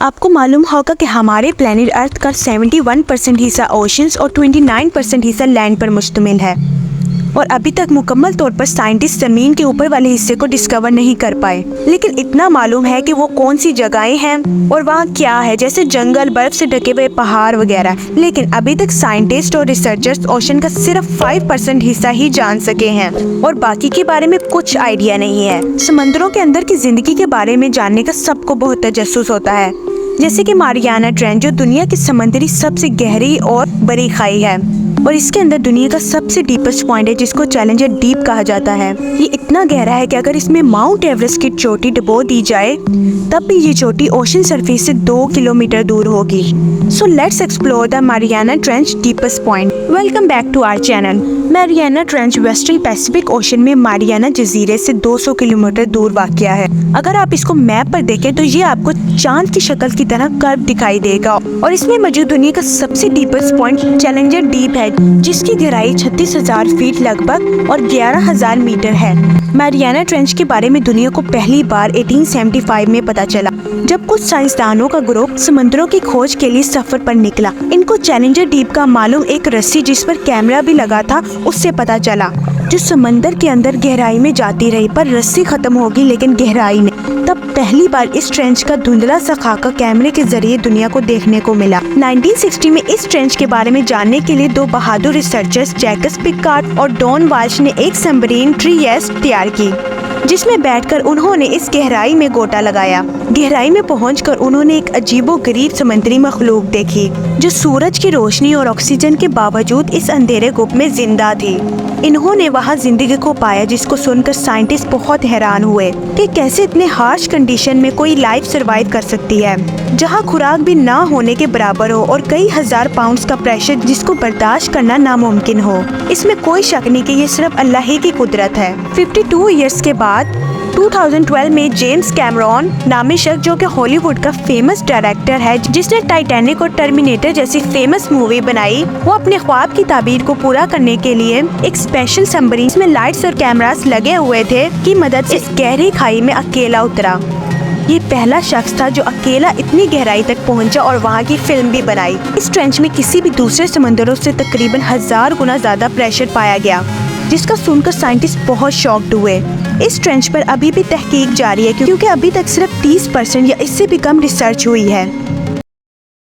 आपको मालूम होगा कि हमारे प्लेनेट अर्थ का 71% हिस्सा ओशंस और 29% हिस्सा लैंड पर मुश्तमिल है और अभी तक मुकम्मल तौर पर साइंटिस्ट जमीन के ऊपर वाले हिस्से को डिस्कवर नहीं कर पाए। लेकिन इतना मालूम है कि वो कौन सी जगहें हैं और वहाँ क्या है, जैसे जंगल, बर्फ से ढके हुए पहाड़ वगैरह। लेकिन अभी तक साइंटिस्ट और रिसर्चर्स ओशन का सिर्फ 5% हिस्सा ही जान सके हैं और बाकी के बारे में कुछ आइडिया नहीं है। समंदरों के अंदर की जिंदगी के बारे में जानने का सबको बहुत तजस्सुस होता है, जैसे कि मारियाना ट्रेंच जो दुनिया की समुद्री सबसे गहरी और बड़ी खाई है और इसके अंदर दुनिया का सबसे डीपेस्ट पॉइंट है जिसको चैलेंजर डीप कहा जाता है। ये इतना गहरा है कि अगर इसमें माउंट एवरेस्ट की चोटी डुबो दी जाए तब भी ये चोटी ओशन सरफेस से 2 किलोमीटर दूर होगी। So let's explore the Mariana Trench deepest point. Welcome back to our channel. Mariana Trench western Pacific ocean में मारियाना जजीरे से 200 किलोमीटर दूर वाक़या है। अगर आप इसको मैप पर देखें तो ये आपको चांद की शक्ल की तरह कर्व दिखाई देगा और इसमें मौजूद दुनिया का सबसे डीपेस्ट पॉइंट चैलेंजर डीप है जिसकी गहराई 36,000 फीट लगभग और 11,000 मीटर है। मारियाना ट्रेंच के बारे में दुनिया को पहली बार 1875 में पता चला जब कुछ साइंसदानों का ग्रुप समुद्रों की खोज के लिए सफर पर निकला। इनको चैलेंजर डीप का मालूम एक रस्सी जिस पर कैमरा भी लगा था उससे पता चला, जो समंदर के अंदर गहराई में जाती रही पर रस्सी खत्म होगी लेकिन गहराई नहीं। तब पहली बार इस ट्रेंच का धुंधला सा खाका कैमरे के जरिए दुनिया को देखने को मिला। 1960 में इस ट्रेंच के बारे में जानने के लिए दो बहादुर रिसर्चर्स जैकस पिकार्ड और डॉन वाल्श ने एक सबमरीन ट्रिएस तैयार की जिसमें बैठकर उन्होंने इस गहराई में गोता लगाया। गहराई में पहुंचकर उन्होंने एक अजीबोगरीब समुद्री मखलूक देखी जो सूरज की रोशनी और ऑक्सीजन के बावजूद इस अंधेरे गुफा में जिंदा थी। इन्होंने वहां जिंदगी को पाया जिसको सुनकर साइंटिस्ट बहुत हैरान हुए कि कैसे इतने हार्श कंडीशन में कोई लाइफ सर्वाइव कर सकती है, जहां खुराक भी ना होने के बराबर हो और कई हजार पाउंड्स का प्रेशर जिसको बर्दाश्त करना नामुमकिन हो। इसमें कोई शक नहीं कि ये सिर्फ अल्लाह ही की कुदरत है। 52 इयर्स के बाद 2012 में जेम्स कैमरॉन नामी शख्स जो कि हॉलीवुड का फेमस डायरेक्टर है जिसने टाइटैनिक और टर्मिनेटर जैसी फेमस मूवी बनाई, वो अपने ख्वाब की ताबीर को पूरा करने के लिए एक स्पेशल सबमरीन में लाइट्स और कैमरास लगे हुए थे की मदद से इस गहरी खाई में अकेला उतरा। ये पहला शख्स था जो अकेला इतनी गहराई तक पहुंचा और वहाँ की फिल्म भी बनाई। इस ट्रेंच में किसी भी दूसरे समंदरों से तकरीबन 1000 गुना ज्यादा प्रेशर पाया गया जिसका सुनकर साइंटिस्ट बहुत शॉक्ड हुए। इस ट्रेंच पर अभी भी तहकीक जारी है क्योंकि अभी तक सिर्फ 30% या इससे भी कम रिसर्च हुई है।